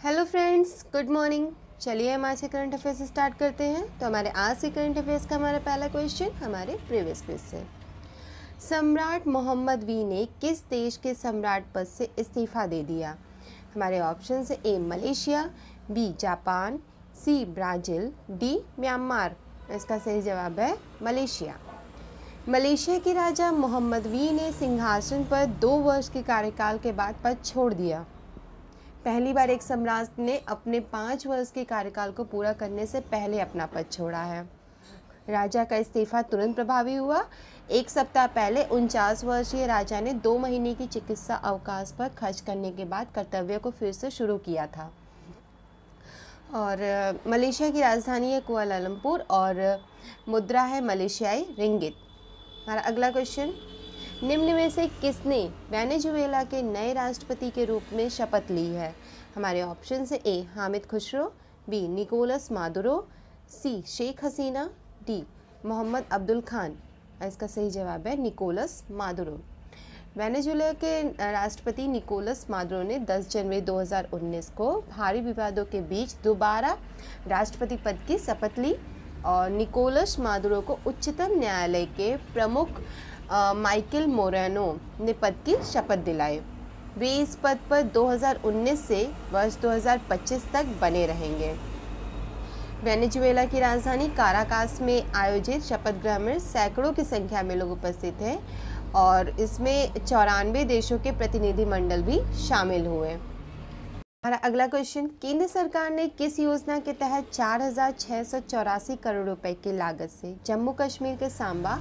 Hello friends, good morning. चलिए हम आज के करंट अफेयर्स स्टार्ट करते हैं। तो हमारे आज के करंट अफेयर्स का हमारा पहला क्वेश्चन हमारे प्रीवियस क्विज से। सम्राट मोहम्मद वी ने किस देश के सम्राट पद से इस्तीफा दे दिया? हमारे ऑप्शन है A Malaysia, B Japan, C Brazil, D Myanmar. इसका सही जवाब है मलेशिया। मलेशिया के राजा मोहम्मद वी ने सिंहासन पर 2 वर्ष के कार्यकाल के बाद पद छोड़ दिया। पहली बार एक सम्राट ने अपने 5 वर्ष के कार्यकाल को पूरा करने से पहले अपना पद छोड़ा है। राजा का इस्तीफा तुरंत प्रभावी हुआ। 1 सप्ताह पहले 49 वर्षीय राजा ने 2 महीने की चिकित्सा अवकाश पर खर्च करने के बाद कर्तव्य को फिर से शुरू किया था। और मलेशिया की राजधानी है कुआलालंपुर और मुद्रा है मलेशियाई रिंगित। हमारा अगला क्वेश्चन, निम्न में से किसने वेनेजुएला के नए राष्ट्रपति के रूप में शपथ ली है? हमारे ऑप्शन है A Hamid Khusro, B Nicolas Maduro, C Sheikh Hasina, D Mohammad Abdul Khan. इसका सही जवाब है निकोलस मादुरो। वेनेजुएला के राष्ट्रपति निकोलस मादुरो ने 10 जनवरी 2019 को भारी विवादों के बीच दोबारा राष्ट्रपति पद की शपथ ली और निकोलस मादुरो को उच्चतम न्यायालय के प्रमुख माइकल मोरेनो ने पद की शपथ दिलाई। वे इस पद पर 2019 से वर्ष 2025 तक बने रहेंगे। वेनेजुएला की राजधानी काराकास में आयोजित शपथ ग्रहण में सैकड़ों की संख्या में लोग उपस्थित हैं और इसमें 94 देशों के प्रतिनिधिमंडल भी शामिल हुए। हमारा अगला क्वेश्चन, केंद्र सरकार ने किस योजना के तहत 4,684 करोड़ रुपए की लागत से जम्मू कश्मीर के सांबा,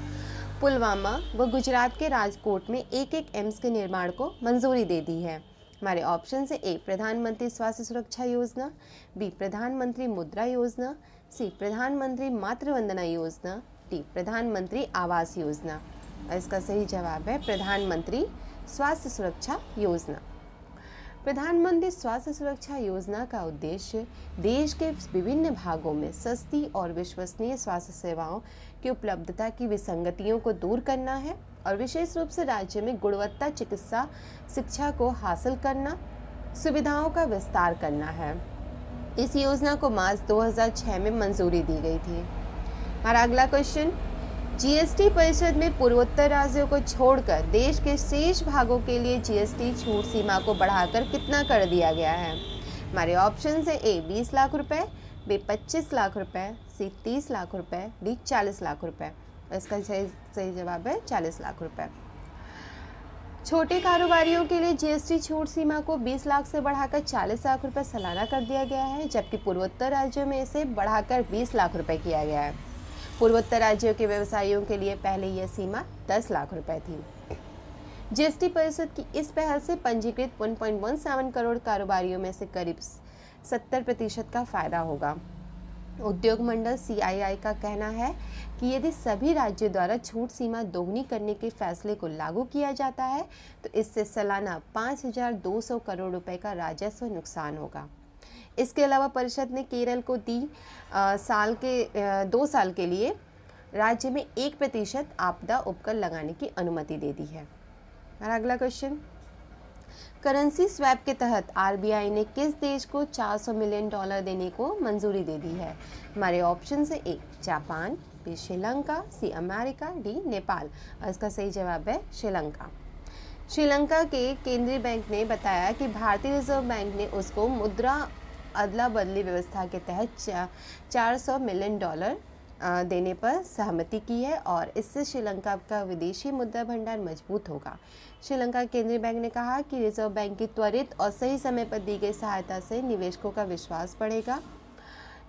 पुलवामा व गुजरात के राजकोट में एक एम्स के निर्माण को मंजूरी दे दी है? हमारे ऑप्शन है ए प्रधानमंत्री स्वास्थ्य सुरक्षा योजना, बी प्रधानमंत्री मुद्रा योजना, सी प्रधानमंत्री मातृ वंदना योजना, डी प्रधानमंत्री आवास योजना। इसका सही जवाब है प्रधानमंत्री स्वास्थ्य सुरक्षा योजना। प्रधानमंत्री स्वास्थ्य सुरक्षा योजना का उद्देश्य देश के विभिन्न भागों में सस्ती और विश्वसनीय स्वास्थ्य सेवाओं की उपलब्धता की विसंगतियों को दूर करना है और विशेष रूप से राज्य में गुणवत्ता चिकित्सा शिक्षा को हासिल करना, सुविधाओं का विस्तार करना है। इस योजना को मार्च 2006 में मंजूरी दी गई थी। हमारा अगला क्वेश्चन, जीएसटी परिषद में पूर्वोत्तर राज्यों को छोड़कर देश के शेष भागों के लिए जीएसटी छूट सीमा को बढ़ाकर कितना कर दिया गया है? हमारे ऑप्शन है ए 20 लाख रुपए, बी 25 लाख रुपए, सी 30 लाख रुपए, डी 40 लाख रुपए। इसका सही जवाब है 40 लाख रुपए। छोटे कारोबारियों के लिए जीएसटी छूट सीमा को 20 लाख से बढ़ाकर 40 लाख रुपए सालाना कर दिया गया है, जबकि पूर्वोत्तर राज्यों में इसे बढ़ाकर 20 लाख रुपए किया गया है। पूर्वोत्तर राज्यों के व्यवसायियों के लिए पहले यह सीमा 10 लाख रुपए थी। जीएसटी परिषद की इस पहल से पंजीकृत 1.17 करोड़ कारोबारियों में से करीब 70% का फायदा होगा। उद्योग मंडल CII का कहना है कि यदि सभी राज्यों द्वारा छूट सीमा दोगुनी करने के फैसले को लागू किया जाता है तो इससे सालाना 5,200 करोड़ रुपए का राजस्व नुकसान होगा। इसके अलावा परिषद ने केरल को 2 साल के लिए राज्य में 1% आपदा उपकर लगाने की अनुमति दे दी है। और अगला क्वेश्चन, करेंसी स्वैप के तहत RBI ने किस देश को $400 मिलियन देने को मंजूरी दे दी है? हमारे ऑप्शन है A Japan, B Sri Lanka, C America, D Nepal. और इसका सही जवाब है श्रीलंका। श्रीलंका के केंद्रीय बैंक ने बताया कि भारतीय रिजर्व बैंक ने उसको मुद्रा अदला बदली व्यवस्था के तहत $400 मिलियन देने पर सहमति की है और इससे श्रीलंका का विदेशी मुद्रा भंडार मजबूत होगा। श्रीलंका केंद्रीय बैंक ने कहा कि रिजर्व बैंक की त्वरित और सही समय पर दी गई सहायता से निवेशकों का विश्वास बढ़ेगा।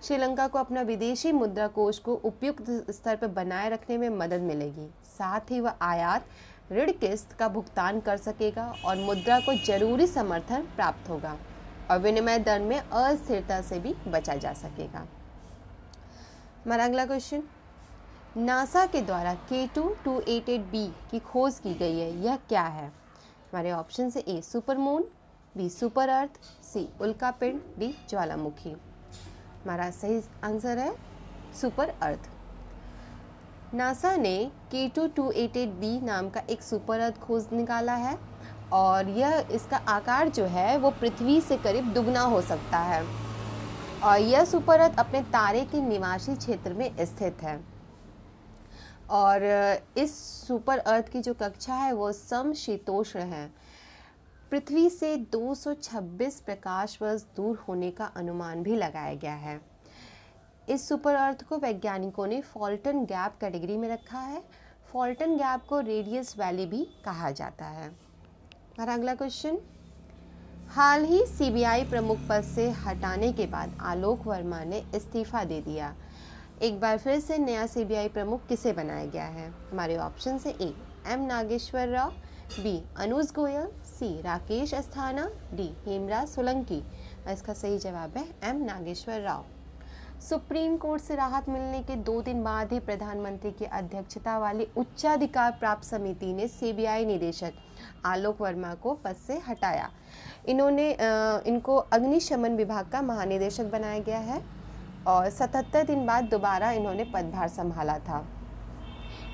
श्रीलंका को अपना विदेशी मुद्रा कोष को उपयुक्त स्तर पर बनाए रखने में मदद मिलेगी। साथ ही वह आयात ऋण किस्त का भुगतान कर सकेगा और मुद्रा को जरूरी समर्थन प्राप्त होगा और विनिमय दर में अस्थिरता से भी बचा जा सकेगा। हमारा अगला क्वेश्चन, नासा के द्वारा K2-288b की खोज की गई है, यह क्या है? हमारे ऑप्शन है A super moon, B super earth, C उल्का पिंड, डी ज्वालामुखी। हमारा सही आंसर है सुपर अर्थ। नासा ने K2-288b नाम का एक सुपर अर्थ खोज निकाला है और यह इसका आकार जो है वो पृथ्वी से करीब दुगना हो सकता है और यह सुपर अर्थ अपने तारे के निवासी क्षेत्र में स्थित है और इस सुपर अर्थ की जो कक्षा है वो समशीतोष्ण है। पृथ्वी से 226 प्रकाश वर्ष दूर होने का अनुमान भी लगाया गया है। इस सुपर अर्थ को वैज्ञानिकों ने फॉल्टन गैप कैटेगरी में रखा है। फॉल्टन गैप को रेडियस वैली भी कहा जाता है। हमारा अगला क्वेश्चन, हाल ही सीबीआई प्रमुख पद से हटाने के बाद आलोक वर्मा ने इस्तीफा दे दिया। एक बार फिर से नया सीबीआई प्रमुख किसे बनाया गया है? हमारे ऑप्शन से A M Nageswara Rao, B Anuj Goyal, C Rakesh Asthana, D Hemraj Solanki. इसका सही जवाब है M Nageswara Rao. Supreme court से राहत मिलने के 2 दिन बाद ही प्रधानमंत्री की अध्यक्षता वाली उच्चाधिकार प्राप्त समिति ने सीबीआई निदेशक आलोक वर्मा को पद से हटाया। इनको अग्निशमन विभाग का महानिदेशक बनाया गया है और 77 दिन बाद दोबारा इन्होंने पदभार संभाला था।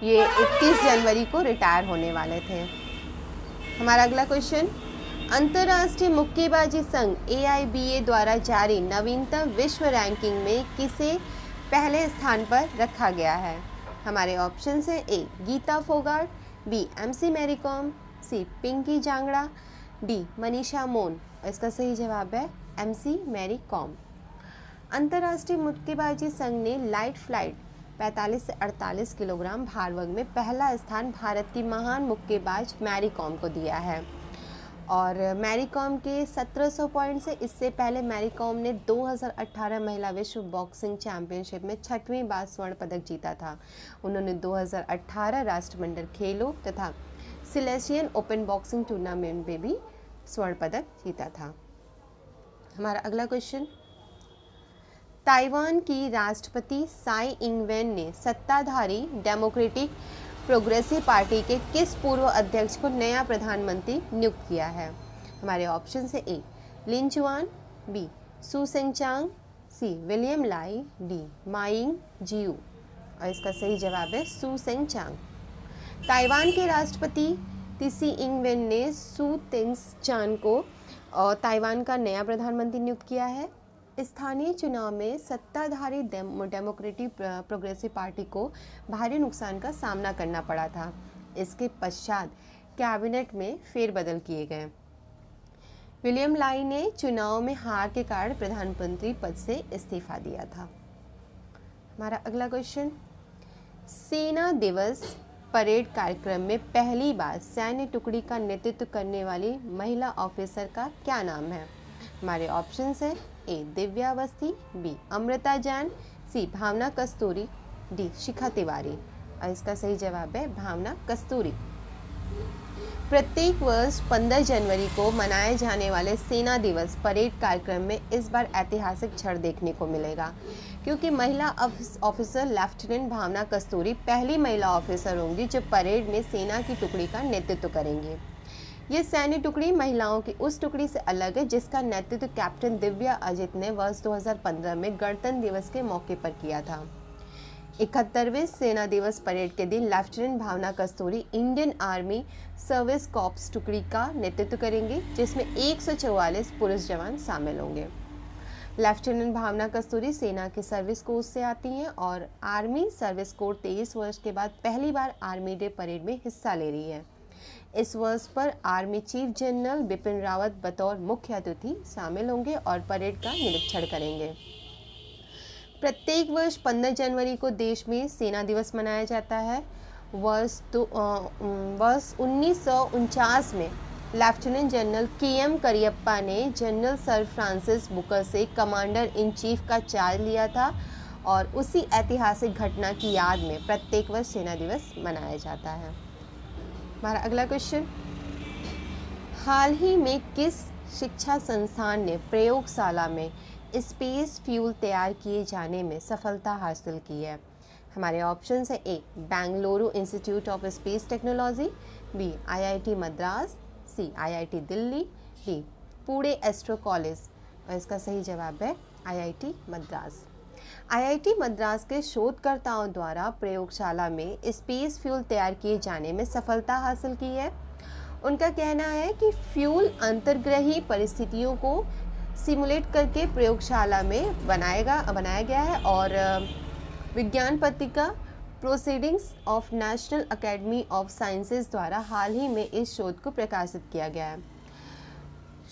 ये 31 जनवरी को रिटायर होने वाले थे। हमारा अगला क्वेश्चन, अंतर्राष्ट्रीय मुक्केबाजी संघ AIBA द्वारा जारी नवीनतम विश्व रैंकिंग में किसे पहले स्थान पर रखा गया है? हमारे ऑप्शन है A Geeta Phogat, B MC Mary Kom, C Pinki Jangra, D Manisha Moun. इसका सही जवाब है MC मैरी कॉम। अंतर्राष्ट्रीय मुक्केबाजी संघ ने लाइट फ्लाइट 45 से 48 किलोग्राम भार वर्ग में पहला स्थान भारत की महान मुक्केबाज मैरी कॉम को दिया है और मैरी कॉम के 1700 पॉइंट से इससे पहले मैरी कॉम ने 2018 महिला विश्व बॉक्सिंग चैंपियनशिप में 6वीं बार स्वर्ण पदक जीता था। उन्होंने 2018 राष्ट्रमंडल खेलों तथा सिलेशियन ओपन बॉक्सिंग टूर्नामेंट में भी स्वर्ण पदक जीता था। हमारा अगला क्वेश्चन, ताइवान की राष्ट्रपति साई इंग-वेन ने सत्ताधारी डेमोक्रेटिक प्रोग्रेसिव पार्टी के किस पूर्व अध्यक्ष को नया प्रधानमंत्री नियुक्त किया है? हमारे ऑप्शन से ए लिन चुआन, बी सू सेंगचांग, सी विलियम लाई, डी माइंग जियू। और इसका सही जवाब है सू सेंगचांग। ताइवान के राष्ट्रपति तिसी इंग-वेन ने सू सेंगचांग को ताइवान का नया प्रधानमंत्री नियुक्त किया है। स्थानीय चुनाव में सत्ताधारी डेमोक्रेटिक प्रोग्रेसिव पार्टी को भारी नुकसान का सामना करना पड़ा था। इसके पश्चात कैबिनेट में फेरबदल किए गए। विलियम लाई ने चुनाव में हार के कारण प्रधानमंत्री पद से इस्तीफा दिया था। हमारा अगला क्वेश्चन, सेना दिवस परेड कार्यक्रम में पहली बार सैन्य टुकड़ी का नेतृत्व करने वाली महिला ऑफिसर का क्या नाम है? हमारे ऑप्शंस हैं ए दिव्या अवस्थी, बी अमृता जैन, सी भावना कस्तूरी, डी शिखा तिवारी। और इसका सही जवाब है भावना कस्तूरी। प्रत्येक वर्ष 15 जनवरी को मनाए जाने वाले सेना दिवस परेड कार्यक्रम में इस बार ऐतिहासिक क्षण देखने को मिलेगा क्योंकि महिला ऑफिसर लेफ्टिनेंट भावना कस्तूरी पहली महिला ऑफिसर होंगी जो परेड में सेना की टुकड़ी का नेतृत्व करेंगी। ये सैन्य टुकड़ी महिलाओं की उस टुकड़ी से अलग है जिसका नेतृत्व कैप्टन दिव्या अजित ने वर्ष 2015 में गणतंत्र दिवस के मौके पर किया था। 71वें सेना दिवस परेड के दिन लेफ्टिनेंट भावना कस्तूरी इंडियन आर्मी सर्विस कॉर्प्स टुकड़ी का नेतृत्व करेंगे जिसमें 144 पुरुष जवान शामिल होंगे। लेफ्टिनेंट भावना कस्तूरी सेना के सर्विस कोर से आती हैं और आर्मी सर्विस कोर 23 वर्ष के बाद पहली बार आर्मी डे परेड में हिस्सा ले रही है। इस वर्ष पर army chief general Bipin Rawat बतौर मुख्य अतिथि शामिल होंगे और परेड का निरीक्षण करेंगे। प्रत्येक वर्ष 15 जनवरी को देश में सेना दिवस मनाया जाता है। वर्ष 1949 में लेफ्टिनेंट जनरल KM करियप्पा ने जनरल सर फ्रांसिस बुकर से कमांडर इन चीफ का चार्ज लिया था और उसी ऐतिहासिक घटना की याद में प्रत्येक वर्ष सेना दिवस मनाया जाता है। हमारा अगला क्वेश्चन, हाल ही में किस शिक्षा संस्थान ने प्रयोगशाला में स्पेस फ्यूल तैयार किए जाने में सफलता हासिल की है? हमारे ऑप्शन है A Bengaluru institute of space technology, B IIT Madras, C IIT Delhi, D Pune astro college. और इसका सही जवाब है IIT मद्रास। IIT मद्रास के शोधकर्ताओं द्वारा प्रयोगशाला में स्पेस फ्यूल तैयार किए जाने में सफलता हासिल की है उनका कहना है कि फ्यूल अंतर्ग्रही परिस्थितियों को सिमुलेट करके प्रयोगशाला में बनाया गया है और विज्ञान पत्रिका proceedings of national academy of sciences द्वारा हाल ही में इस शोध को प्रकाशित किया गया है।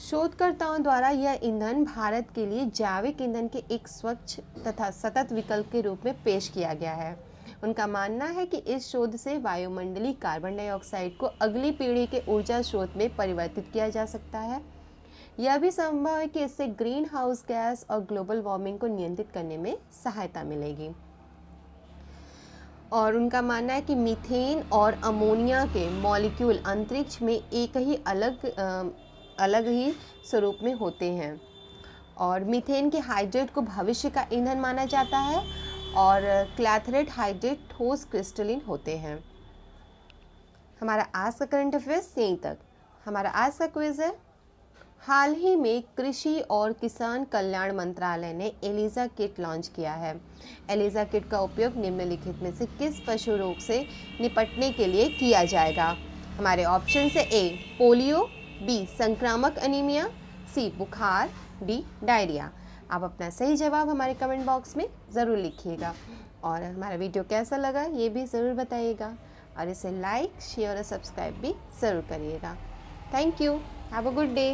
शोधकर्ताओं द्वारा यह ईंधन भारत के लिए जैविक ईंधन के एक स्वच्छ तथा सतत विकल्प के रूप में पेश किया गया है। उनका मानना है कि इस शोध से वायुमंडलीय कार्बन डाइऑक्साइड को अगली पीढ़ी के ऊर्जा स्रोत में परिवर्तित किया जा सकता है। यह भी संभव है कि इससे ग्रीन हाउस गैस और ग्लोबल वार्मिंग को नियंत्रित करने में सहायता मिलेगी। और उनका मानना है कि मीथेन और अमोनिया के मॉलिक्यूल अंतरिक्ष में एक ही अलग ही स्वरूप में होते हैं और मीथेन के हाइड्रेट को भविष्य का ईंधन माना जाता है और क्लैथरेट हाइड्रेट ठोस क्रिस्टलिन होते हैं। हमारा आज का करंट अफेयर्स यहीं तक। हमारा आज का क्विज है, हाल ही में कृषि और किसान कल्याण मंत्रालय ने एलिजा किट लॉन्च किया है। एलिजा किट का उपयोग निम्नलिखित में से किस पशु रोग से निपटने के लिए किया जाएगा? हमारे ऑप्शन है ए पोलियो, बी संक्रामक अनीमिया, सी बुखार, डी डायरिया। आप अपना सही जवाब हमारे कमेंट बॉक्स में ज़रूर लिखिएगा और हमारा वीडियो कैसा लगा ये भी ज़रूर बताइएगा और इसे लाइक, शेयर और सब्सक्राइब भी ज़रूर करिएगा। Thank you. Have a good day.